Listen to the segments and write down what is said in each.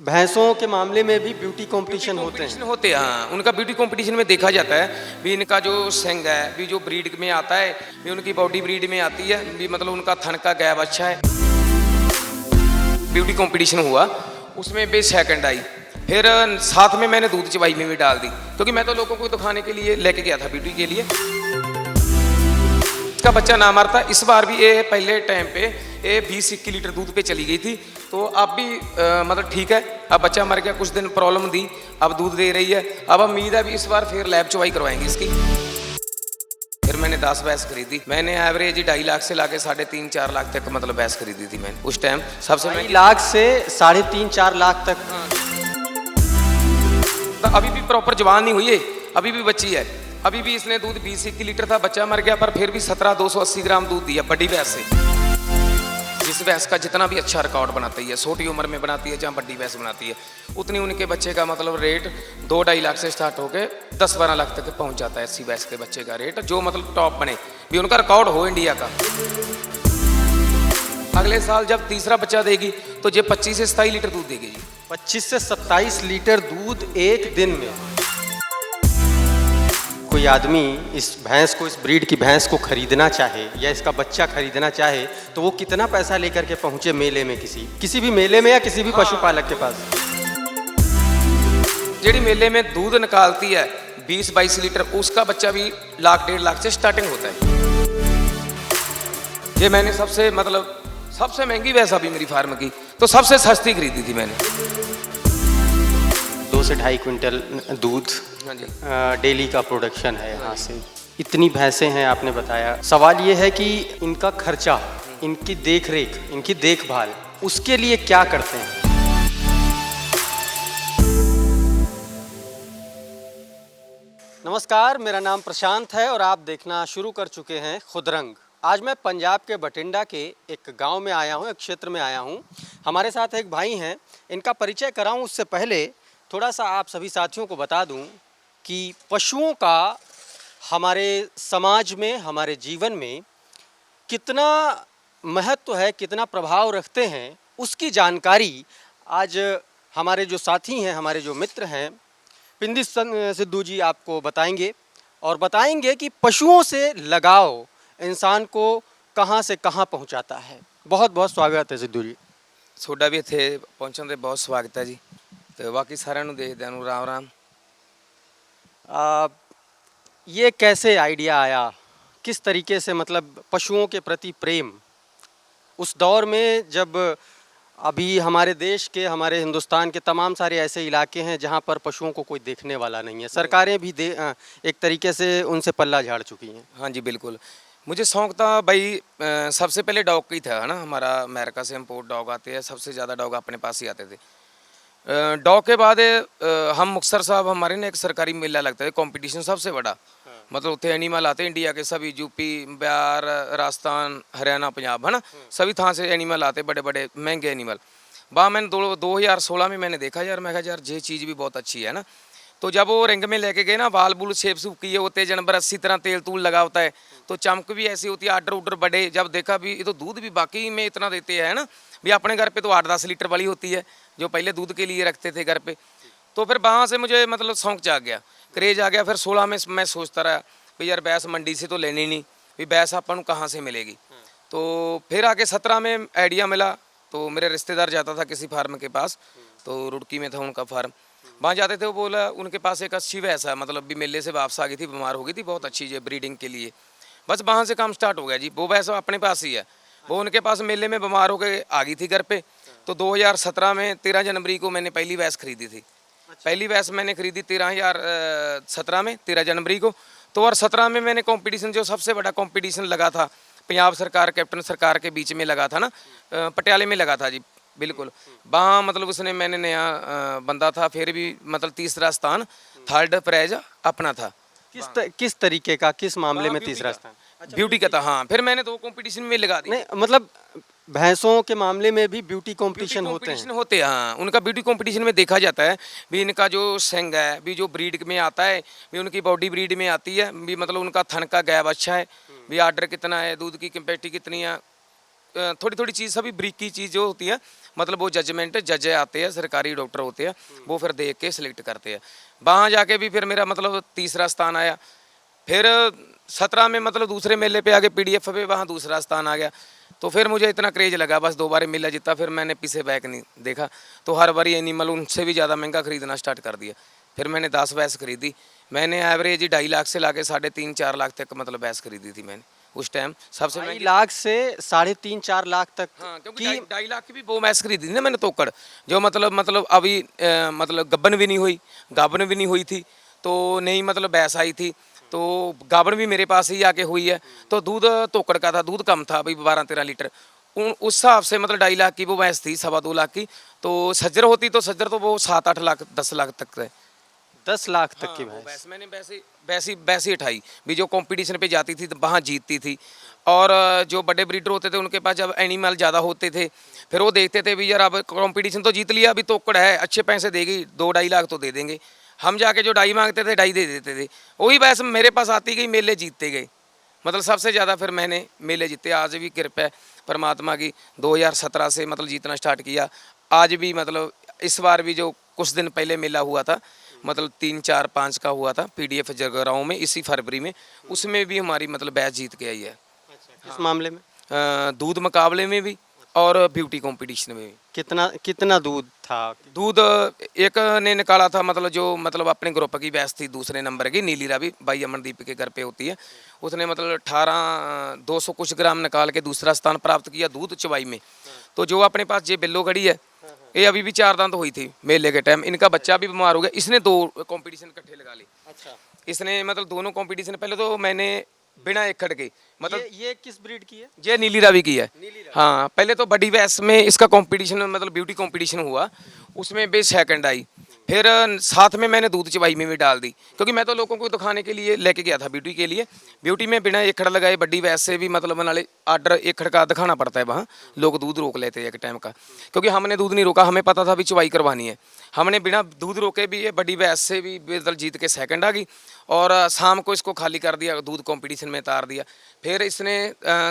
भैंसों के मामले में भी ब्यूटी कंपटीशन होते कंपटीशन हैं। होते हैं, हाँ। उनका ब्यूटी कंपटीशन में देखा जाता है भी इनका जो सेंग है भी जो ब्रीड में आता है भी उनकी बॉडी ब्रीड में आती है भी मतलब उनका थन का गैप अच्छा है। ब्यूटी कंपटीशन हुआ उसमें भी सेकंड आई। फिर साथ में मैंने दूध चवाई में भी डाल दी क्योंकि मैं तो लोगों को तो खाने के लिए लेके गया था ब्यूटी के लिए। इसका बच्चा ना मरता। इस बार भी ये पहले टाइम पे ये 20-21 लीटर दूध पे चली गई थी तो अब भी मतलब ठीक है। अब बच्चा मर गया, कुछ दिन प्रॉब्लम दी, अब दूध दे रही है। अब उम्मीद है भी इस बार फिर लैब चवाई करवाएंगे इसकी। फिर मैंने 10 भैंस खरीदी। मैंने एवरेज 2.5 लाख से लाके 3.5-4 लाख तक मतलब भैंस खरीदी थी मैंने उस टाइम। सबसे 2.5 लाख से 3.5-4 लाख तक। तो अभी भी प्रॉपर जवान नहीं हुई है, अभी भी बच्ची है। अभी भी इसने दूध 20-21 लीटर था, बच्चा मर गया पर फिर भी 17-280 ग्राम दूध दिया बड़ी भैंस से। जिस भैंस का जितना भी अच्छा रिकॉर्ड बनाती है, छोटी उम्र में बनाती है जहाँ बड़ी भैंस बनाती है, उतनी उनके बच्चे का मतलब रेट 2-2.5 लाख से स्टार्ट होकर 10-12 लाख तक पहुँच जाता है। ऐसी भैंस के बच्चे का रेट जो मतलब टॉप बने भी उनका रिकॉर्ड हो इंडिया का। अगले साल जब तीसरा बच्चा देगी तो ये 25 से 27 लीटर दूध देगी। 25 से 27 लीटर दूध एक दिन में। कोई आदमी इस भैंस को, इस ब्रीड की भैंस को खरीदना चाहे या इसका बच्चा खरीदना चाहे तो वो कितना पैसा लेकर के पहुंचे मेले में, किसी भी मेले में या किसी भी पशुपालक के पास? जेडी मेले में दूध निकालती है 20-22 लीटर, उसका बच्चा भी 1-1.5 लाख से स्टार्टिंग होता है। ये मैंने सबसे मतलब सबसे महंगी भैंस अभी मेरी फार्म की तो सबसे सस्ती खरीदी थी मैंने। 2 से 2.5 क्विंटल दूध हाँ जी। डेली का प्रोडक्शन है यहाँ से। इतनी भैंसें हैं आपने बताया। सवाल ये है कि इनका खर्चा, इनकी देख रेख, इनकी देखभाल, उसके लिए क्या करते हैं? नमस्कार, मेरा नाम प्रशांत है और आप देखना शुरू कर चुके हैं खुदरंग। आज मैं पंजाब के बठिंडा के एक गांव में आया हूं, एक क्षेत्र में आया हूं। हमारे साथ एक भाई हैं, इनका परिचय कराऊं उससे पहले थोड़ा सा आप सभी साथियों को बता दूं कि पशुओं का हमारे समाज में, हमारे जीवन में कितना महत्व है, कितना प्रभाव रखते हैं, उसकी जानकारी आज हमारे जो साथी हैं, हमारे जो मित्र हैं, पिंदी सिद्धू जी आपको बताएंगे और बताएंगे कि पशुओं से लगाव इंसान को कहाँ से कहाँ पहुँचाता है। बहुत बहुत स्वागत है सिद्धू जी। ਤੁਹਾਡਾ भी ਇੱਥੇ पहुँचने ਦੇ बहुत स्वागत है जी। तो बाकी साਰਿਆਂ ਨੂੰ ਦੇਖਦਿਆਂ ਨੂੰ राम राम। ये कैसे आइडिया आया, किस तरीके से मतलब पशुओं के प्रति प्रेम उस दौर में जब अभी हमारे देश के, हमारे हिंदुस्तान के तमाम सारे ऐसे इलाके हैं जहाँ पर पशुओं को कोई देखने वाला नहीं है। सरकारें भी एक तरीके से उनसे पल्ला झाड़ चुकी हैं। हाँ जी बिल्कुल। मुझे शौक था भाई सबसे पहले डॉग का ही था, है ना। हमारा अमेरिका से इम्पोर्ट डॉग आते हैं, सबसे ज़्यादा डॉग अपने पास ही आते थे। डॉग के बाद हम मुक्तसर साहब, हमारे ना एक सरकारी मेला लगता है कंपटीशन सबसे बड़ा। मतलब उत्थे एनिमल आते इंडिया के सभी, यूपी, बिहार, राजस्थान, हरियाणा, पंजाब, है ना, सभी थां से एनिमल आते, बड़े बड़े महंगे एनिमल। वहाँ मैंने 2016 में मैंने देखा यार, मैं कहा यार ये चीज़ भी बहुत अच्छी है ना। तो जब वो रिंग में लेके गए ना, बाल बूल शेप सूप किए होते, जानवर अच्छी तरह तेल तूल लगा होता है, तो चमक भी ऐसी होती है, आर्डर उर्डर बड़े। जब देखा भी ये तो दूध भी बाकी में इतना देते हैं, है ना। भी अपने घर पे तो 8-10 लीटर वाली होती है जो पहले दूध के लिए रखते थे घर पे। तो फिर वहाँ से मुझे मतलब शौक जाग गया, क्रेज आ गया। फिर 16 में मैं सोचता रहा भी यार भैंस मंडी से तो लेनी नहीं, भी भैंस अपन को कहाँ से मिलेगी। तो फिर आके 17 में आइडिया मिला। तो मेरे रिश्तेदार जाता था किसी फार्म के पास, तो रुड़की में था उनका फार्म। वहाँ जाते थे, वो बोला उनके पास एक अच्छी भैंस है, मतलब भी मेले से वापस आ गई थी, बीमार हो गई थी, बहुत अच्छी है ब्रीडिंग के लिए। बस वहाँ से काम स्टार्ट हो गया जी। वो भैंस अपने पास ही है, वो उनके पास मेले में बीमार हो के आ गई थी घर पे। तो 2017 में 13 जनवरी को मैंने पहली भैंस खरीदी थी। पहली भैंस मैंने खरीदी 13 में 13 जनवरी को। तो और 17 में मैंने कंपटीशन, जो सबसे बड़ा कंपटीशन लगा था पंजाब सरकार, कैप्टन सरकार के बीच में लगा था ना, पटियाले में लगा था जी बिल्कुल। वहाँ मतलब उसने, मैंने नया बंदा था, फिर भी मतलब तीसरा स्थान, थर्ड प्राइज अपना था। किस तरीके का, किस मामले में तीसरा स्थान? ब्यूटी का था, हाँ। फिर मैंने 2 कंपटीशन में लगा दी। नहीं मतलब भैंसों के मामले में भी ब्यूटी कंपटीशन होते हैं। हाँ। उनका ब्यूटी कंपटीशन में देखा जाता है भी इनका जो सेंग है भी जो ब्रीड में आता है, भी उनकी बॉडी ब्रीड में आती है, भी मतलब उनका थन का गैप अच्छा है, भी आर्डर कितना है, दूध की कैपेसिटी कितनी है, थोड़ी थोड़ी चीज़, सभी ब्रीक की चीज़ जो होती है मतलब वो जजमेंट जज आते हैं, सरकारी डॉक्टर होते हैं, वो फिर देख के सिलेक्ट करते हैं। वहाँ जाके भी फिर मेरा मतलब तीसरा स्थान आया। फिर 17 में मतलब दूसरे मेले पे आगे PDF पे वहाँ दूसरा स्थान आ गया। तो फिर मुझे इतना क्रेज लगा, बस 2 बार मेला जीता, फिर मैंने पीछे बैक नहीं देखा। तो हर बारी एनिमल उनसे भी ज़्यादा महंगा खरीदना स्टार्ट कर दिया। फिर मैंने 10 भैंस खरीदी। मैंने एवरेज 2.5 लाख से लाके 3.5-4 लाख तक मतलब भैंस खरीदी थी मैंने उस टाइम सबसे 2.5 महंगी। लाख से 3.5-4 लाख तक हाँ, क्योंकि की 2.5 लाख की भी वो भैंस खरीदी थी ना मैंने तोकड़, जो मतलब अभी मतलब गब्बन भी नहीं हुई, गाभन भी नहीं हुई थी, तो नहीं मतलब भैंस आई थी, तो गाभन भी मेरे पास ही आके हुई है। तो दूध तोकड़ का था, दूध कम था भाई 12-13 लीटर। उस हिसाब से मतलब 2.5 लाख की वो भैंस थी, 2.25 लाख की। तो सज्जर होती तो सज्जर तो वो 7-8 लाख 10 लाख तक है। 10 लाख तक हाँ, की वो भैंस। भैंस मैंने वैसे उठाई भी, जो कंपटीशन पे जाती थी तो वहाँ जीतती थी। और जो बड़े ब्रीडर होते थे उनके पास जब एनिमल ज़्यादा होते थे, फिर वो देखते थे भी यार अब कंपटीशन तो जीत लिया, अभी तोकड़ है, अच्छे पैसे देगी, 2-2.5 लाख तो दे देंगे। हम जाके जो 2.5 मांगते थे 2.5 दे देते थे। वही भैंस मेरे पास आती गई, मेले जीतते गए, मतलब सबसे ज़्यादा फिर मैंने मेले जीते। आज भी कृपा है परमात्मा की, 2017 से मतलब जीतना स्टार्ट किया। आज भी मतलब इस बार भी जो कुछ दिन पहले मेला हुआ था, मतलब 3-4-5 का हुआ था PDF जगराओं में इसी फरवरी में, उसमें भी हमारी मतलब बैच जीत के आई है। अच्छा, किस मामले में? दूध मुकाबले में भी और ब्यूटी कंपटीशन में भी। कितना कितना दूध था? दूध एक ने निकाला था, मतलब जो मतलब अपने ग्रुप की भैंस थी दूसरे नंबर की, नीली रावी, भाई अमनदीप के घर पे होती है, उसने मतलब 200 कुछ ग्राम निकाल के दूसरा स्थान प्राप्त किया दूध चवाई में। तो जो अपने पास ये बिल्लो खड़ी है, ये अभी भी 4 दांत हुई थी मेले के टाइम, इनका बच्चा भी बीमार हो गया, इसने 2 कंपटीशन इकट्ठे लगा ली। अच्छा, इसने मतलब दोनों कंपटीशन, पहले तो मैंने बिना एकड़ के मतलब ये किस ब्रीड की है? ये नीली रावी की है। नीली रावी। हाँ, पहले तो बड़ी भैंस में इसका कंपटीशन मतलब ब्यूटी कंपटीशन हुआ, उसमें भी सेकंड आई। फिर साथ में मैंने दूध चवाई में भी डाल दी, क्योंकि मैं तो लोगों को दिखाने के लिए लेके गया था ब्यूटी के लिए। ब्यूटी में बिना एकड़ लगाए बड़ी भैंस से भी मतलब नाले आर्डर एकड़ का दिखाना पड़ता है, वहाँ लोग दूध रोक लेते हैं एक टाइम का, क्योंकि हमने दूध नहीं रोका, हमें पता था भी चवाई करवानी है। हमने बिना दूध रोके भी ये बड़ी भैंस से भी मतलब जीत के सेकंड आ गई, और शाम को इसको खाली कर दिया, दूध कंपटीशन में उतार दिया। फिर इसने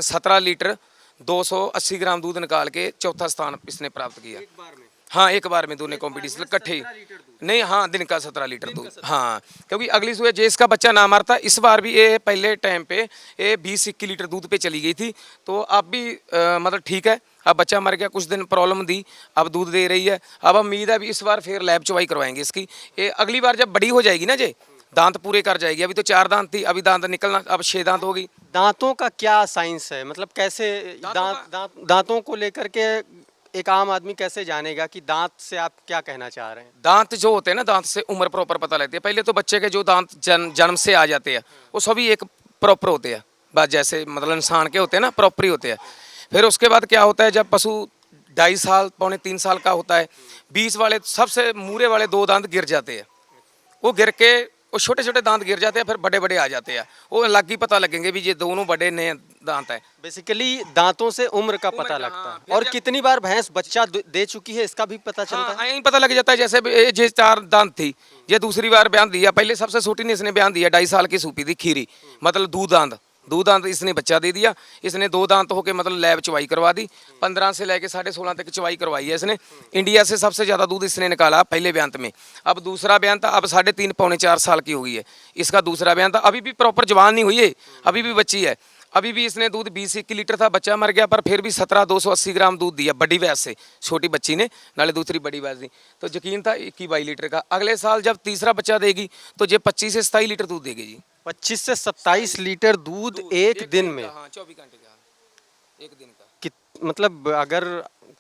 17 लीटर 280 ग्राम दूध निकाल के चौथा स्थान इसने प्राप्त किया। एक बार में? हाँ, एक बार में दोनों कंपटीशन इकट्ठे ही। 17 लीटर दूध? नहीं, हाँ, दिन का 17 लीटर दूध। हाँ, क्योंकि अगली सुबह जे इसका बच्चा ना मारता, इस बार भी ये पहले टाइम पे ये 20-21 लीटर दूध पे चली गई थी। तो अब भी मतलब ठीक है, अब बच्चा मर गया, कुछ दिन प्रॉब्लम दी, अब दूध दे रही है। अब उम्मीद है भी इस बार फिर लैब चवाई करवाएंगे इसकी। ये अगली बार जब बड़ी हो जाएगी ना जे, दांत पूरे कर जाएगी, अभी तो 4 दांत थी, अभी दांत निकलना, अब 6 दांत होगी। दांतों का क्या साइंस है? मतलब कैसे दांतों को लेकर के एक आम आदमी कैसे जानेगा कि दांत से आप क्या कहना चाह रहे हैं? दांत जो होते हैं ना, दांत से उम्र प्रॉपर पता लगती है। पहले तो बच्चे के जो दांत जन्म से आ जाते हैं वो सभी एक प्रॉपर होते हैं, बस जैसे मतलब इंसान के होते हैं ना, प्रॉपर ही होते हैं। फिर उसके बाद क्या होता है, जब पशु 2.5 साल 2.25-3 साल का होता है, 20 वाले सबसे मूरे वाले 2 दांत गिर जाते हैं। वो गिर के वो छोटे छोटे दांत गिर जाते हैं, फिर बड़े बड़े आ जाते हैं। वो अलग ही पता लगेंगे भी ये दोनों बड़े नए दांत है। बेसिकली दांतों से उम्र का उम्र पता का, लगता हाँ। है। फिर और जब कितनी बार भैंस बच्चा दे चुकी है इसका भी पता चलता हाँ, है? यही पता लग जाता है। जैसे ये 4 दांत थी, ये दूसरी बार बयान दिया, पहले सबसे छोटी ने इसने बयान दिया, 2.5 साल की सूपी थी खीरी, मतलब दूध दांत इसने बच्चा दे दिया। इसने 2 दांत होके मतलब लैब चवाई करवा दी, 15 से लेके 16.5 तक चवाई करवाई है इसने। इंडिया से सबसे ज़्यादा दूध इसने निकाला पहले बयान में। अब दूसरा बयान था, अब 3.5 पौने 4 साल की हो गई है इसका दूसरा बयान था। अभी भी प्रॉपर जवान नहीं हुई है, अभी भी बच्ची है। अभी भी इसने दूध 20-21 लीटर था, बच्चा मर गया, पर फिर भी 17 280 ग्राम दूध दिया बड़ी भैंस से, छोटी बच्ची ने नाले दूसरी बड़ी भैंस दी। तो यकीन था 21-22 लीटर का। अगले साल जब तीसरा बच्चा देगी तो ये 25 से 27 लीटर दूध देगी जी। 25 से 27 लीटर दूध एक दिन में? हाँ, 24 घंटे का, एक दिन का। मतलब अगर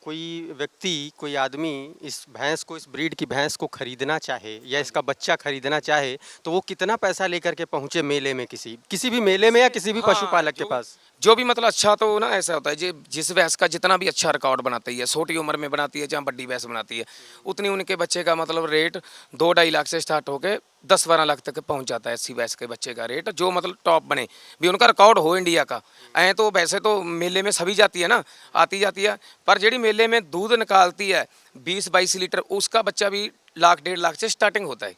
कोई व्यक्ति, कोई आदमी इस भैंस को, इस ब्रीड की भैंस को खरीदना चाहे या इसका बच्चा खरीदना चाहे, तो वो कितना पैसा लेकर के पहुंचे मेले में, किसी भी मेले में या किसी भी हाँ, पशुपालक के पास? जो भी मतलब अच्छा, तो ना ऐसा होता है जी, जिस भैंस का जितना भी अच्छा रिकॉर्ड बनाती है, छोटी उम्र में बनाती है जहाँ बड़ी भैंस बनाती है, उतनी उनके बच्चे का मतलब रेट 2-2.5 लाख से स्टार्ट होकर 10-12 लाख तक पहुंच जाता है। ऐसी भैंस के बच्चे का रेट जो मतलब टॉप बने भी, उनका रिकॉर्ड हो इंडिया का। ऐ तो वैसे तो मेले में सभी जाती है ना, आती जाती है, पर ਜਿਹੜੀ मेले में दूध निकालती है 20-22 लीटर, उसका बच्चा भी 1-1.5 लाख से स्टार्टिंग होता है।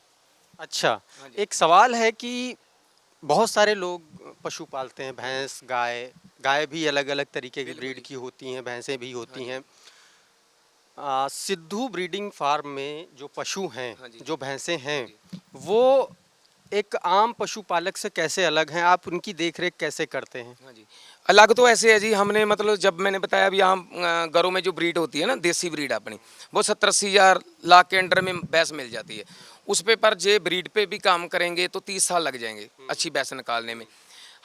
अच्छा, एक सवाल है कि बहुत सारे लोग पशु पालते हैं, भैंस, गाय। गाय भी अलग अलग तरीके की ब्रीड की होती हैं, भैंसें भी होती हैं। सिद्धू ब्रीडिंग फार्म में जो पशु हैं, हाँ जी। जो भैंसें हैं, वो एक आम पशुपालक से कैसे अलग हैं? आप उनकी देखरेख कैसे करते हैं? हाँ जी। अलग तो ऐसे है जी, हमने मतलब जब मैंने बताया अभी आम घरों में जो ब्रीड होती है ना, देसी ब्रीड अपनी, वो 70-80 हज़ार लाख के अंडर में भैंस मिल जाती है। उस पे पर जे ब्रीड पे भी काम करेंगे तो 30 साल लग जाएंगे अच्छी भैंस निकालने में।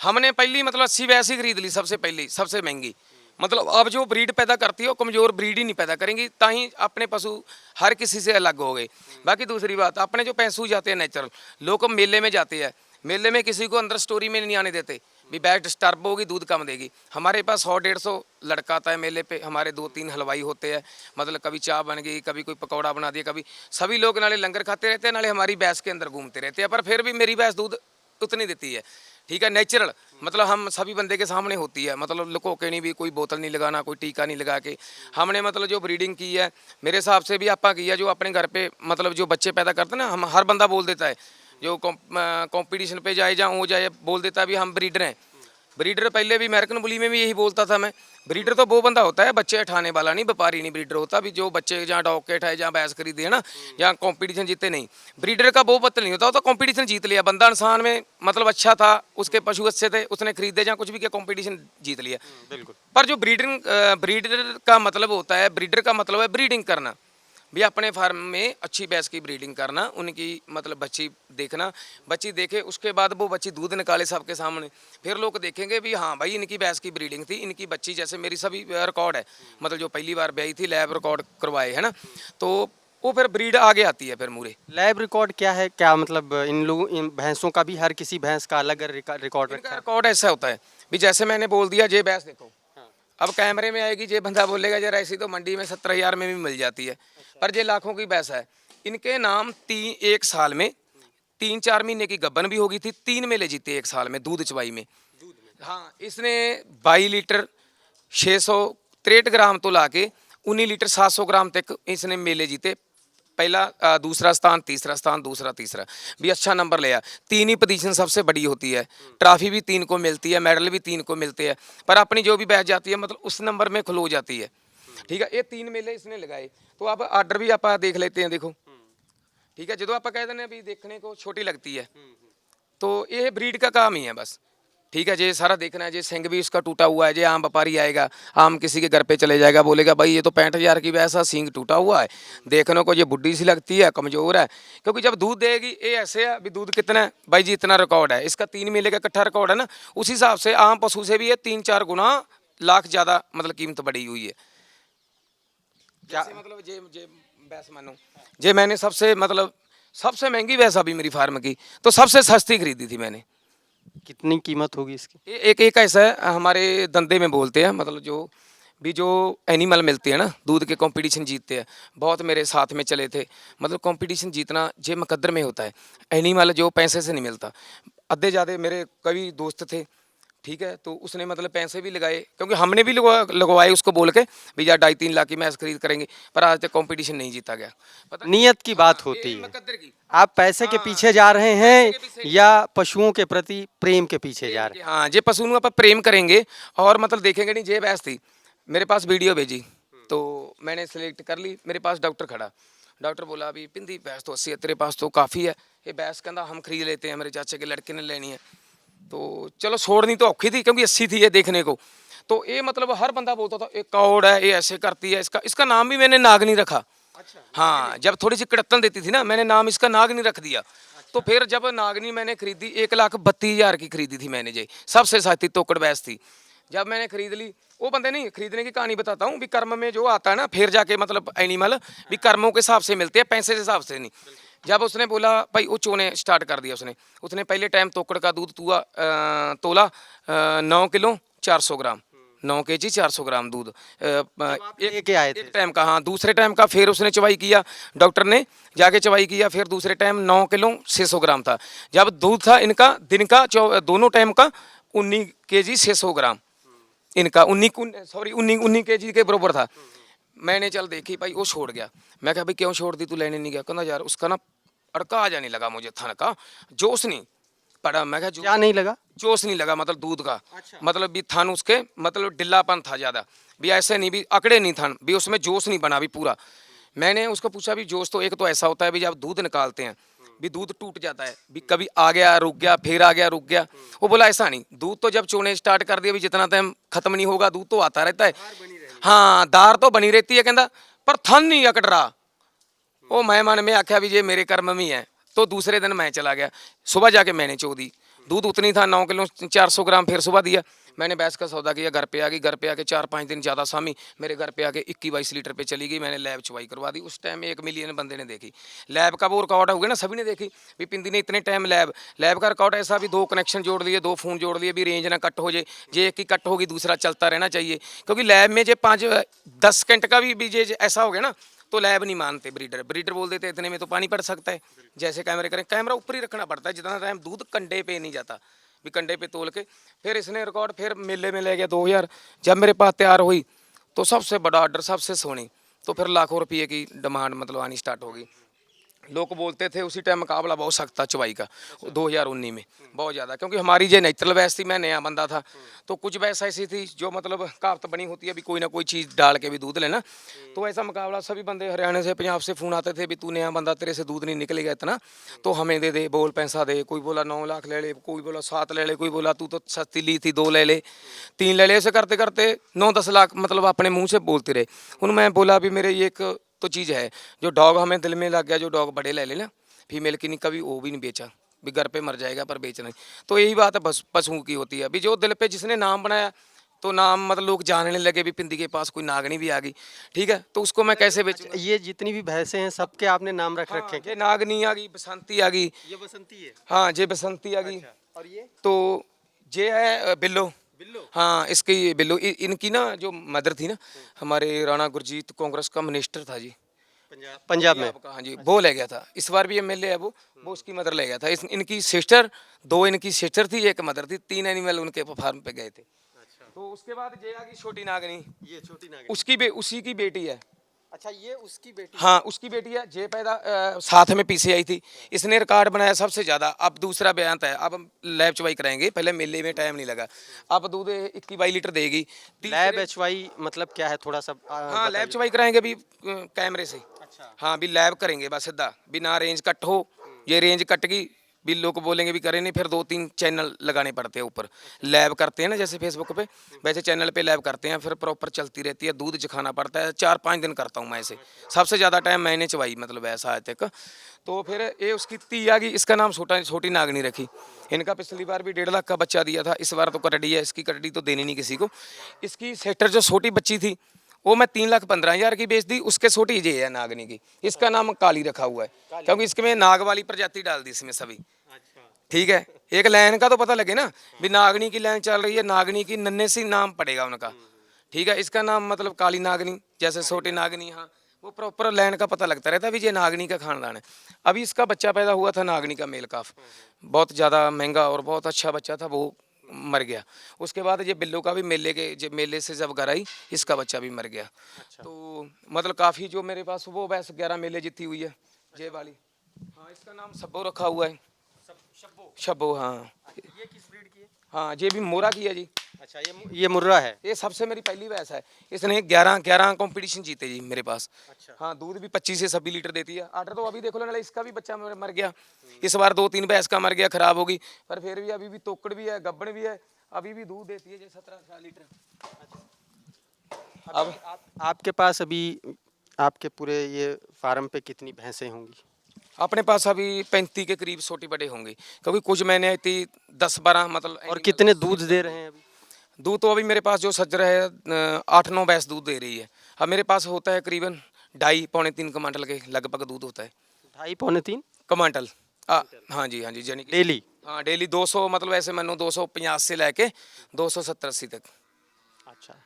हमने पहली मतलब अच्छी भैंस ही खरीद ली सबसे पहली, सबसे महंगी। मतलब अब जो ब्रीड पैदा करती है वो कमज़ोर ब्रीड ही नहीं पैदा करेंगी, ताही अपने पशु हर किसी से अलग हो गए। बाकी दूसरी बात, अपने जो पशु जाते हैं नेचुरल, लोग मेले में जाते हैं, मेले में किसी को अंदर स्टोरी में नहीं आने देते भी बैग डिस्टर्ब होगी, दूध कम देगी। हमारे पास 100-150 लड़का आता है मेले पे, हमारे 2-3 हलवाई होते हैं, मतलब कभी चाय बन गई, कभी कोई पकौड़ा बना दिया, कभी सभी लोग नाले लंगर खाते रहते हैं, नाले हमारी भैंस के अंदर घूमते रहते हैं। पर फिर भी मेरी भैंस दूध उतनी देती है, ठीक है, नेचुरल। मतलब हम सभी बंदे के सामने होती है, मतलब लुको के नहीं, भी कोई बोतल नहीं लगाना, कोई टीका नहीं लगा के। हमने मतलब जो ब्रीडिंग की है मेरे हिसाब से भी आपा की है, जो अपने घर पे मतलब जो बच्चे पैदा करते हैं ना, हम हर बंदा बोल देता है, जो कंपटीशन पे जाए जहाँ हो जाए, बोल देता है भी हम ब्रीडर हैं। ब्रीडर पहले भी अमेरिकन बुली में भी यही बोलता था मैं। ब्रीडर तो वो बंदा होता है बच्चे उठाने वाला, नहीं व्यापारी नहीं ब्रीडर होता। भी जो बच्चे जहाँ डॉग के उठाए, जहाँ भैंस खरीदे है ना, जहाँ कंपटीशन जीते नहीं, ब्रीडर का वो पत्ता नहीं होता। वो तो कंपटीशन जीत लिया, बंदा इंसान में मतलब अच्छा था, उसके पशु अच्छे थे, उसने खरीदे जहाँ कुछ भी किया, कंपटीशन जीत लिया। बिल्कुल। पर जो ब्रीडर का मतलब होता है, ब्रीडर का मतलब है ब्रीडिंग करना, भी अपने फार्म में अच्छी भैंस की ब्रीडिंग करना, उनकी मतलब बच्ची देखना, बच्ची देखे उसके बाद वो बच्ची दूध निकाले सबके सामने, फिर लोग देखेंगे भी हाँ भाई इनकी भैंस की ब्रीडिंग थी, इनकी बच्ची। जैसे मेरी सभी रिकॉर्ड है, मतलब जो पहली बार ब्याई थी लैब रिकॉर्ड करवाए है ना, तो वो फिर ब्रीड आगे आती है फिर मूरे। लैब रिकॉर्ड क्या है? क्या मतलब इन लोगों, इन भैंसों का भी हर किसी भैंस का अलग रिकॉर्ड इनका रखा है? रिकॉर्ड ऐसा होता है भी जैसे मैंने बोल दिया जे भैंस देखो, अब कैमरे में आएगी, जे बंदा बोलेगा यार ऐसी तो मंडी में 70 हज़ार में भी मिल जाती है, पर ये लाखों की भैंस है। इनके नाम 1 साल में 3-4 महीने की गब्बन भी होगी थी, 3 मेले जीते 1 साल में दूध चवाई में। हाँ, इसने 22 लीटर 663 ग्राम तो लाके 19 लीटर 700 ग्राम तक इसने मेले जीते। पहला दूसरा स्थान, तीसरा स्थान, दूसरा तीसरा भी अच्छा नंबर लिया। 3 ही पोजीशन सबसे बड़ी होती है, ट्रॉफी भी 3 को मिलती है, मेडल भी 3 को मिलते हैं, पर अपनी जो भी बैच जाती है मतलब उस नंबर में खलो जाती है। ठीक है, ये 3 मेले इसने लगाए। तो अब आर्डर भी आप देख लेते हैं, देखो ठीक है, जो आप कह दें अभी देखने को छोटी लगती है, तो ये ब्रीड का काम ही है बस। ठीक है, जे सारा देखना है, जे सिंग भी इसका टूटा हुआ है, जे आम व्यापारी आएगा, आम किसी के घर पे चले जाएगा, बोलेगा भाई ये तो 65 हज़ार की वैसा सींग टूटा हुआ है, देखने को ये बुढ़ी सी लगती है, कमजोर है। क्योंकि जब दूध देगी ये ऐसे है भी दूध कितना है भाई जी, इतना रिकॉर्ड है इसका, 3 मेले का इकट्ठा रिकॉर्ड है ना, उस हिसाब से आम पशु से भी ये 3-4 गुना लाख ज़्यादा मतलब कीमत बढ़ी हुई है। जैसे मतलब जे जे भैंस मानो, जे मैंने सबसे मतलब सबसे महंगी भैंस अभी मेरी फार्म की, तो सबसे सस्ती खरीदी थी मैंने। कितनी कीमत होगी इसकी? एक एक ऐसा है हमारे धंधे में बोलते हैं, मतलब जो एनिमल मिलते हैं ना, दूध के कंपटीशन जीतते हैं, बहुत मेरे साथ में चले थे। मतलब कंपटीशन जीतना जे मुकद्दर में होता है, एनिमल जो पैसे से नहीं मिलता। अद्धे ज़्यादा मेरे कई दोस्त थे, ठीक है, तो उसने मतलब पैसे भी लगाए, क्योंकि हमने भी लगवाए उसको बोल के भी यार 2.5-3 लाख की मैच खरीद करेंगे, पर आज तक कंपटीशन नहीं जीता गया। पता नहीं, नियत की बात हाँ, होती ये है। मुकद्दर की। आप पैसे के हाँ, पीछे जा रहे पैसे के हैं पीछे या पशुओं के प्रति प्रेम के पीछे जा प्रेम रहे के, हाँ, जे पशु आप प्रेम करेंगे और मतलब देखेंगे नहीं। जे भैंस थी मेरे पास वीडियो भेजी, तो मैंने सेलेक्ट कर ली। मेरे पास डॉक्टर खड़ा, डॉक्टर बोला अभी पिंदी भैंस तो 80 है, तेरे पास तो काफ़ी है, ये भैंस कहना हम खरीद लेते हैं, मेरे चाचे के लड़के ने लेनी है। तो चलो छोड़नी तो औखी थी, क्योंकि 80 थी ये देखने को। तो ये मतलब हर बंदा बोलता था एक कौड़ है, ये ऐसे करती है, इसका इसका नाम भी मैंने नागनी रखा। अच्छा। हाँ, जब थोड़ी सी कड़त्तन देती थी ना, मैंने नाम इसका नागनी रख दिया। तो फिर जब नागनी मैंने खरीदी 1,32,000 की खरीदी थी मैंने, जी सबसे सस्ती तोकड़ भैंस थी। जब मैंने खरीद ली, वो बंदे नहीं खरीदने की कहानी बताता हूँ भी, कर्म में जो आता है ना फिर जाके मतलब एनिमल भी कर्मों के हिसाब से मिलते हैं, पैसे के हिसाब से नहीं। जब उसने बोला भाई, वो चोने स्टार्ट कर दिया उसने पहले टाइम तोकड़ का दूध तोला 9 किलो 400 ग्राम, 9 केजी 400 ग्राम दूध लेके आए थे? एक टाइम का। हाँ, दूसरे टाइम का फिर उसने चवाई किया, डॉक्टर ने जाके चवाई किया, फिर दूसरे टाइम 9 किलो 600 ग्राम था। जब दूध था इनका दिन का दोनों टाइम का 19 केजी 600 ग्राम, इनका 19 केजी के बराबर था। मैंने चल देखी भाई, वो छोड़ गया। मैं कहा भाई क्यों छोड़ दी, तू लेने नहीं गया? कहना यार उसका ना अड़का आ जाने लगा मुझे, थन का जोश नहीं। पड़ा, मैं कहा क्या नहीं लगा? जोश नहीं लगा मतलब दूध का। अच्छा। मतलब भी थान उसके मतलब डिल्लापन था ज़्यादा, भी ऐसे नहीं भी अकड़े नहीं थान भी, उसमें जोश नहीं बना भी पूरा। मैंने उसको पूछा भी जोश तो एक तो ऐसा होता है भी जब दूध निकालते हैं भी दूध टूट जाता है, भी कभी आ गया रुक गया, फिर आ गया रुक गया। वो बोला ऐसा नहीं, दूध तो जब चोने स्टार्ट कर दिया भी जितना टाइम खत्म नहीं होगा दूध तो आता रहता है। हाँ दार तो बनी रहती है कहता, पर थन नहीं अकड़ रहा। ओ मैं मन में आख्या भी ये मेरे कर्म में ही है। तो दूसरे दिन मैं चला गया, सुबह जाके मैंने चो दी। दूध उतनी था 9 किलो 400 ग्राम, फिर सुबह दिया। मैंने भैंस का सौदा किया, घर पे आ गई। घर पे आके 4-5 दिन ज़्यादा सामी मेरे घर पे आके 21-22 लीटर पे चली गई। मैंने लैब चुवाई करवा दी। उस टाइम 1 मिलियन बंदे ने देखी लैब का, वो रिकॉर्ड हो गया ना, सभी ने देखी भी पिंदी ने इतने टाइम लैब का रिकॉर्ड ऐसा भी 2 कनेक्शन जोड़ लिए, 2 फ़ोन जोड़ लिए भी रेंज ना कट हो जाए। जे एक ही कट होगी दूसरा चलता रहना चाहिए, क्योंकि लैब में जे 5-10 सेकंड का भी जे ऐसा हो गया ना तो लैब नहीं मानते। ब्रीडर बोल देते इतने में तो पानी पड़ सकता है। जैसे कैमरे करें, कैमरा ऊपर ही रखना पड़ता है जितना टाइम दूध कंडे पे नहीं जाता, भी कंडे पे तोल के। फिर इसने रिकॉर्ड फिर मेले में ले गया 2000। जब मेरे पास तैयार हुई तो सबसे बड़ा ऑर्डर, सबसे सोनी, तो फिर लाखों रुपये की डिमांड मतलब आनी स्टार्ट होगी। लोग बोलते थे उसी टाइम मुकाबला बहुत सख्त था चुवाई का 2019 में, बहुत ज़्यादा, क्योंकि हमारी जो नेचुरल भैंस थी, मैं नया बंदा था, तो कुछ भैंस ऐसी थी जो मतलब कहावत बनी होती है भी कोई ना कोई चीज़ डाल के भी दूध लेना। तो ऐसा मुकाबला, सभी बंदे हरियाणा से पंजाब से फ़ोन आते थे भी तू नया बंदा, तेरे से दूध नहीं निकलेगा इतना, तो हमें दे दे, बोल पैसा दे। कोई बोला 9 लाख ले ले, कोई बोला 7 ले ले, कोई बोला तू तो सस्ती ली थी 2 ले ले, 3 ले ले। ऐसे करते करते 9-10 लाख मतलब अपने मुँह से बोलते रहे। उन मैं बोला भी मेरे ये एक तो चीज़ है जो डॉग हमें दिल में लग गया, जो डॉग बड़े ले लेना, फीमेल की नहीं, कभी वो भी नहीं बेचा भी, घर पे मर जाएगा पर बेचना नहीं। तो यही बात है बस पशुओं की होती है। अभी जो दिल पे जिसने नाम बनाया, तो नाम मतलब लोग जानने लगे भी पिंदी के पास कोई नागनी भी आ गई, ठीक है, तो उसको मैं कैसे बेचूंगा। ये जितनी भी भैंसें हैं सबके आपने नाम रख रखे हाँ, हैं क्या? ये नागनी आ गई, बसंती आ गई। ये बसंती है। हाँ ये बसंती आ गई। और ये तो ये है बिल्लो। बिल्लो। हाँ इसकी बिल्लो, इनकी ना जो मदर थी ना, हमारे राणा गुरजीत कांग्रेस का मिनिस्टर था जी, पंजाब में। पंजाब का, हाँ जी, वो ले गया था। इस बार भी एमएलए है वो उसकी मदर ले गया था। इनकी सिस्टर, 2 इनकी सिस्टर थी, 1 मदर थी, 3 एनिमल उनके फार्म पे गए थे। तो उसके बाद ये आ गई छोटी नागनी, ये छोटी नागिन। उसी की बेटी है। अच्छा, ये उसकी बेटी। हाँ उसकी बेटी है। जे पैदा साथ में पीछे आई थी, इसने रिकॉर्ड बनाया सबसे ज़्यादा। अब दूसरा बयान है, अब हम लैब चुवाई कराएंगे, पहले मेले में टाइम नहीं लगा। अब दूध 21-22 लीटर देगी। लैब एचवाई मतलब क्या है, थोड़ा सा हाँ लैब चुवाई कराएंगे भी कैमरे से। अच्छा। हाँ भी लैब करेंगे बस सीधा, भी ना रेंज कट हो। ये रेंज कट गई भी लोग बोलेंगे भी करें नहीं, फिर 2-3 चैनल लगाने पड़ते हैं ऊपर। लैब करते हैं ना जैसे फेसबुक पे, वैसे चैनल पे लैब करते हैं, फिर प्रॉपर चलती रहती है। दूध चखाना पड़ता है, 4-5 दिन करता हूँ मैं इसे। सबसे ज़्यादा टाइम मैंने चवाई मतलब ऐसा आज तक। तो फिर ये उसकी ती आ गई, इसका नाम छोटी नागनी रखी। इनका पिछली बार भी 1.5 लाख का बच्चा दिया था, इस बार तो कटड़ी है। इसकी कटड़ी तो देनी नहीं किसी को। इसकी सेटर जो छोटी बच्ची थी वो मैं 3,15,000 की बेच दी। उसके छोटी ये है नागनी की, इसका नाम काली रखा हुआ है, क्योंकि इसमें नाग वाली प्रजाति डाल दी इसमें सभी। ठीक है, एक लाइन का तो पता लगे ना भी नागनी की लाइन चल रही है, नागनी की नन्हे से नाम पड़ेगा उनका। ठीक है, इसका नाम मतलब काली नागनी, जैसे छोटी नागनी। हाँ वो प्रॉपर लाइन का पता लगता रहता है भी ये नागनी का खानदान है। अभी इसका बच्चा पैदा हुआ था नागनी का मेल काफ, बहुत ज़्यादा महंगा और बहुत अच्छा बच्चा था, वो मर गया। उसके बाद ये बिल्लो का भी मेले से जब घर आई, इसका बच्चा भी मर गया। तो मतलब काफ़ी जो मेरे पास वो वैसे 11 मेले जीती हुई है ये वाली। हाँ इसका नाम सब्बो रखा हुआ है। शब्बो, हाँ। ये किस ब्रीड की है? हाँ ये भी मोरा की है जी। अच्छा, ये मुर्रा है। ये सबसे मेरी पहली भैंस है। इसने 11 कंपटीशन जीते जी मेरे पास। अच्छा। हाँ दूध भी 25 से 26 लीटर देती है। आर्डर तो अभी देखो ना, इसका भी बच्चा मर गया। इस बार 2-3 भैंस का मर गया, खराब होगी, पर फिर भी अभी भी तोकड़ भी है, गब्बन भी है, अभी भी दूध देती है 17-18 लीटर। अब आपके पास अभी आपके पूरे ये फार्म पे कितनी भैंसें होंगी? अपने पास अभी 35 के करीब छोटे बड़े होंगे, क्योंकि कुछ मैंने इतनी 10-12 मतलब। और कितने दूध दे रहे हैं अभी? दूध तो अभी मेरे पास जो सज्जर है 8-9 भैंस दूध दे रही है। अब मेरे पास होता है करीबन 2.5-3 क्विंटल के लगभग दूध होता है। 2.5-3 क्विंटल। हाँ जी हाँ जी, यानी कि डेली? हाँ डेली 200 मतलब ऐसे मानो 250 से लेके 270-80 तक। अच्छा।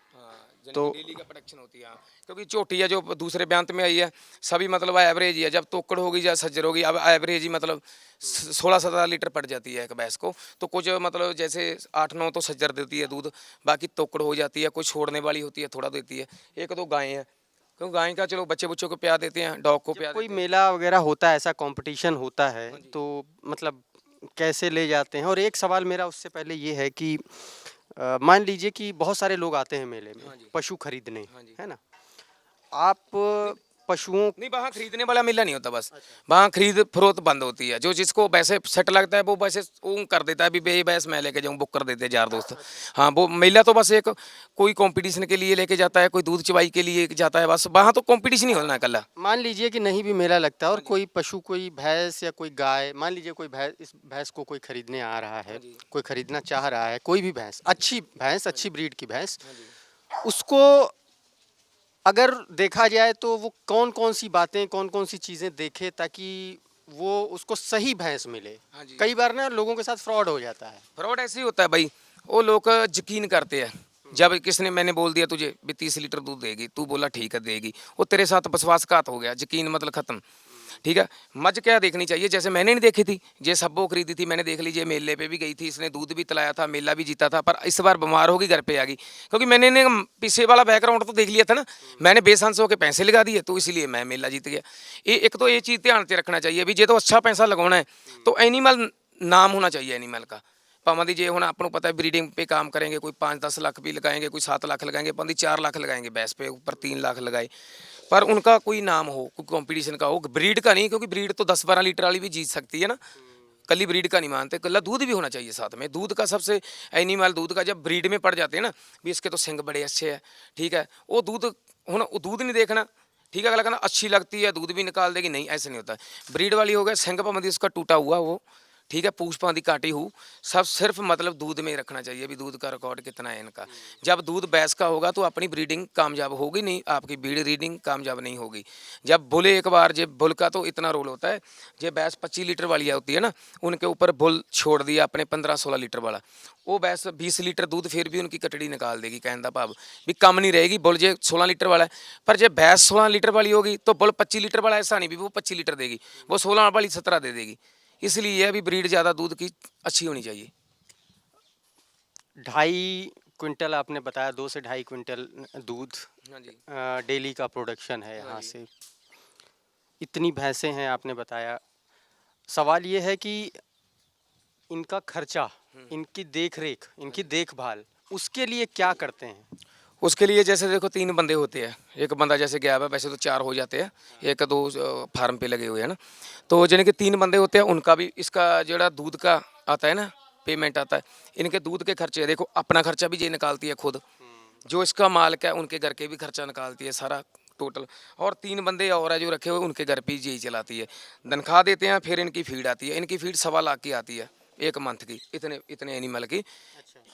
तो डेली का प्रोडक्शन होती है। हाँ क्योंकि छोटी है जो दूसरे ब्यांत में आई है, सभी मतलब एवरेज ही है। जब तोकड़ होगी या सज्जर होगी, अब एवरेज ही मतलब 16-17 लीटर पड़ जाती है एक भैंस को। तो कुछ मतलब जैसे 8-9 तो सज्जर देती है दूध, बाकी तोकड़ हो जाती है, कोई छोड़ने वाली होती है थोड़ा देती है। 1-2 गायें हैं, क्योंकि गाय का चलो बच्चे बच्चों को प्यार देते हैं, डॉग को प्यार कोई देते हैं। मेला वगैरह होता है, ऐसा कंपटीशन होता है, तो मतलब कैसे ले जाते हैं? और एक सवाल मेरा उससे पहले ये है कि मान लीजिए कि बहुत सारे लोग आते हैं मेले में हाँ जी। पशु खरीदने, हाँ जी। है ना? आप पशुओं नहीं, वहाँ खरीदने वाला मेला नहीं होता बस। वहाँ खरीद फरोख्त बंद होती है। जो जिसको वैसे सेट लगता है वो वैसे वो कर देता है भी ये भैंस मैं लेके जाऊँ, बुक कर देते हैं यार दोस्त। हाँ, वो मेला तो बस एक कोई कंपटीशन के लिए लेके जाता है, कोई दूध चवाई के लिए जाता है बस। वहाँ तो कंपटीशन ही होना कल्ला। मान लीजिए कि नहीं भी मेला लगता है और हाँ जी। कोई पशु, कोई भैंस या कोई गाय, मान लीजिए कोई भैंस, इस भैंस को कोई खरीदने आ रहा है, हाँ जी। कोई खरीदना चाह रहा है, कोई भी भैंस, अच्छी ब्रीड की भैंस, हाँ जी। उसको अगर देखा जाए तो वो कौन-कौन सी बातें, कौन-कौन सी चीज़ें देखे ताकि वो उसको सही भैंस मिले? हाँ जी। कई बार ना लोगों के साथ फ्रॉड हो जाता है। फ्रॉड ऐसे ही होता है भाई। वो लोग यकीन करते हैं। जब किसने मैंने बोल दिया तुझे भी 30 लीटर दूध देगी, तू बोला ठीक है देगी, वो तेरे साथ विश्वासघात हो गया, यकीन मतलब खत्म। ठीक है। मझ क्या देखनी चाहिए, जैसे मैंने नहीं देखी थी, ये सब्बो खरीदी थी मैंने, देख लीजिए मेले पे भी गई थी, इसने दूध भी पिलाया था, मेला भी जीता था, पर इस बार बीमार होगी घर पे आ गई, क्योंकि मैंने इन्हें पीछे वाला बैकग्राउंड तो देख लिया था ना। मैंने बेसंस होकर पैसे लगा दिए तो इसलिए मैं मेला जीत गया। ये एक तो ये चीज़ ध्यान से रखना चाहिए भी, जे तो अच्छा पैसा लगाना है तो एनिमल नाम होना चाहिए एनिमल का। भावें दी जे हुण आपां नूं पता है ब्रीडिंग पे काम करेंगे, कोई 5-10 लाख भी लगाएंगे, कोई 7 लाख लगाएंगे, भावें 4 लाख लगाएंगे भैंस पे, ऊपर 3 लाख लगाए, पर उनका कोई नाम हो, कोई कंपटीशन का हो, ब्रीड का नहीं, क्योंकि ब्रीड तो 10-12 लीटर वाली भी जीत सकती है ना। कली ब्रीड का नहीं मानते, कल्ला दूध भी होना चाहिए साथ में। दूध का सबसे एनिमल दूध का जब ब्रीड में पड़ जाते हैं ना, भी इसके तो सिंग बड़े अच्छे हैं, ठीक है, वो दूध हुण वो दूध नहीं देखना, ठीक है, अगला कहना अच्छी लगती है दूध भी निकाल देगी, नहीं ऐसे नहीं होता। ब्रीड वाली हो गया, सिंग भावें दी उसका टूटा हुआ वो, ठीक है, पूछ पाँव दी काटी हो, सब सिर्फ मतलब दूध में ही रखना चाहिए भी दूध का रिकॉर्ड कितना है इनका। जब दूध भैंस का होगा तो अपनी ब्रीडिंग कामयाब होगी नहीं, आपकी ब्रीडिंग कामयाब नहीं होगी। जब बुल एक बार, जब बुल का तो इतना रोल होता है, जब भैंस 25 लीटर वाली होती है ना, उनके ऊपर बुल छोड़ दिया अपने 15-16 लीटर वाला, वो भैंस 20 लीटर दूध फिर भी उनकी कटड़ी निकाल देगी, कहने का भाव भी कम नहीं रहेगी। बुल जे 16 लीटर वाला है, पर जब भैंस 16 लीटर वाली होगी तो बुल 25 लीटर वाला, ऐसा नहीं भी वो 25 लीटर देगी, वो 16 वाली 17 दे देगी। इसलिए यह भी ब्रीड ज़्यादा दूध की अच्छी होनी चाहिए। 2.5 क्विंटल आपने बताया, 2 से 2.5 क्विंटल दूध हाँ जी। डेली का प्रोडक्शन है यहाँ हाँ जी। से। इतनी भैंसें हैं आपने बताया। सवाल ये है कि इनका खर्चा, इनकी देख-रेख, इनकी देखभाल, उसके लिए क्या करते हैं? उसके लिए जैसे देखो 3 बंदे होते हैं, एक बंदा जैसे गया हुआ है, वैसे तो 4 हो जाते हैं, 1-2 फार्म पे लगे हुए हैं ना, तो यानी कि 3 बंदे होते हैं, उनका भी इसका जोड़ा दूध का आता है ना, पेमेंट आता है, इनके दूध के खर्चे देखो, अपना खर्चा भी ये निकालती है खुद, जो इसका मालिक है उनके घर के भी खर्चा निकालती है सारा टोटल, और 3 बंदे और है जो रखे हुए, उनके घर पे यही चलाती है। तनख्वाह देते हैं, फिर इनकी फीड आती है, इनकी फीड 1.25 लाख की आती है 1 मंथ की, इतने इतने एनिमल की,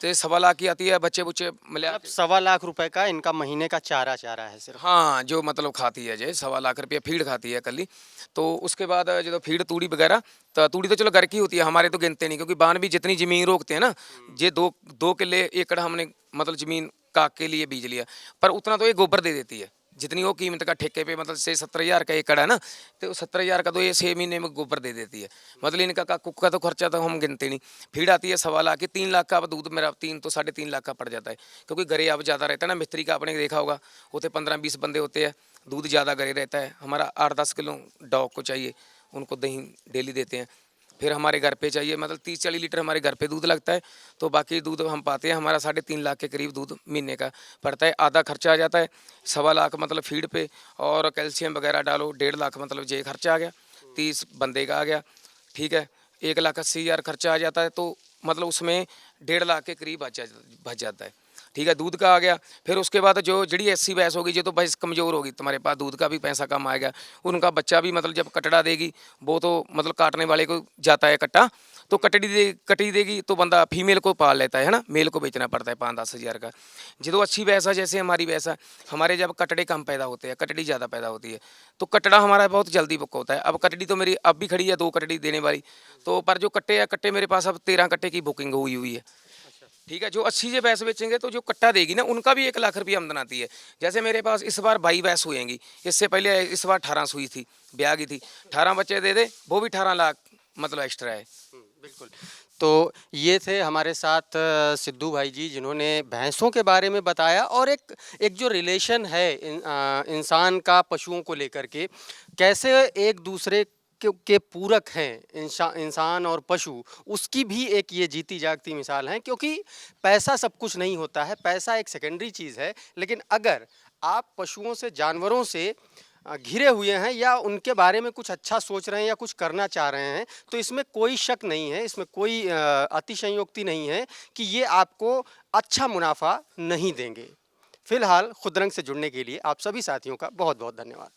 तो 1.25 लाख की आती है, बच्चे बुच्चे मिला मतलब 1.25 लाख रुपए का इनका महीने का चारा है सिर्फ। हाँ, जो मतलब खाती है जे 1.25 लाख रुपया फीड खाती है कल्ली। तो उसके बाद जो फीड तूड़ी वगैरह, तो तूड़ी तो चलो घर की होती है, हमारे तो गिनते नहीं, क्योंकि बान भी जितनी ज़मीन रोकते हैं ना, ये 2 किले एकड़ हमने मतलब ज़मीन काक के लिए बीज लिया, पर उतना तो ये गोबर दे देती है, जितनी वो कीमत का ठेके पे, मतलब से 70,000 का एकड़ है ना, तो 70,000 का तो ये 6 महीने में गोबर दे देती है। मतलब इनका का कुक का तो खर्चा तो हम गिनते नहीं। फीड आती है 1.25 लाख की, 3 लाख का अब दूध मेरा 3 तो 3.5 लाख का पड़ जाता है, क्योंकि घरे अब ज़्यादा रहता है ना, मिस्त्री का आपने देखा होगा, होते 15-20 बंदे होते हैं, दूध ज़्यादा घरे रहता है। हमारा 8-10 किलो डॉग को चाहिए, उनको दही डेली देते हैं। फिर हमारे घर पे चाहिए, मतलब 30-40 लीटर हमारे घर पे दूध लगता है, तो बाकी दूध हम पाते हैं, हमारा 3.5 लाख के करीब दूध महीने का पड़ता है। आधा खर्चा आ जाता है 1.25 लाख मतलब फीड पे, और कैल्शियम वगैरह डालो 1.5 लाख, मतलब ये खर्चा आ गया, 30 बंदे का आ गया, ठीक है, 1,80,000 खर्चा आ जाता है, तो मतलब उसमें 1.5 लाख के करीब बच जाता है, ठीक है, दूध का आ गया। फिर उसके बाद जो जड़ी ऐसी भैंस होगी, जो तो भैंस कमज़ोर होगी, तुम्हारे पास दूध का भी पैसा कम आएगा, उनका बच्चा भी मतलब जब कटड़ा देगी, वो तो मतलब काटने वाले को जाता है कट्टा, तो कटी देगी तो बंदा फीमेल को पाल लेता है ना, मेल को बेचना पड़ता है 5-10 हज़ार का। जो अच्छी भैंस है, जैसे हमारी भैंस है, हमारे जब कटड़े कम पैदा होते हैं, कटड़ी ज़्यादा पैदा होती है, तो कटड़ा हमारा बहुत जल्दी बुक होता है। अब कटड़ी तो मेरी अब भी खड़ी है, 2 कटड़ी देने वाली, तो पर जो कट्टे हैं, कट्टे मेरे पास अब 13 कट्टे की बुकिंग हुई है, ठीक है। जो अच्छी जो भैंस बेचेंगे तो जो कट्टा देगी ना, उनका भी 1 लाख रुपया आमदन आती है। जैसे मेरे पास इस बार 22 भैंस हुएंगी, इससे पहले इस बार 18 हुई थी, ब्याह की थी, 18 बच्चे दे दे, वो भी 18 लाख मतलब एक्स्ट्रा है। बिल्कुल। तो ये थे हमारे साथ सिद्धू भाई जी, जिन्होंने भैंसों के बारे में बताया, और एक एक जो रिलेशन है इंसान का पशुओं को लेकर के, कैसे एक दूसरे के पूरक हैं इंसान और पशु, उसकी भी एक ये जीती जागती मिसाल हैं। क्योंकि पैसा सब कुछ नहीं होता है, पैसा एक सेकेंडरी चीज़ है, लेकिन अगर आप पशुओं से, जानवरों से घिरे हुए हैं या उनके बारे में कुछ अच्छा सोच रहे हैं या कुछ करना चाह रहे हैं, तो इसमें कोई शक नहीं है, इसमें कोई अतिशयोक्ति नहीं है कि ये आपको अच्छा मुनाफा नहीं देंगे। फिलहाल खुदरंग से जुड़ने के लिए आप सभी साथियों का बहुत बहुत धन्यवाद।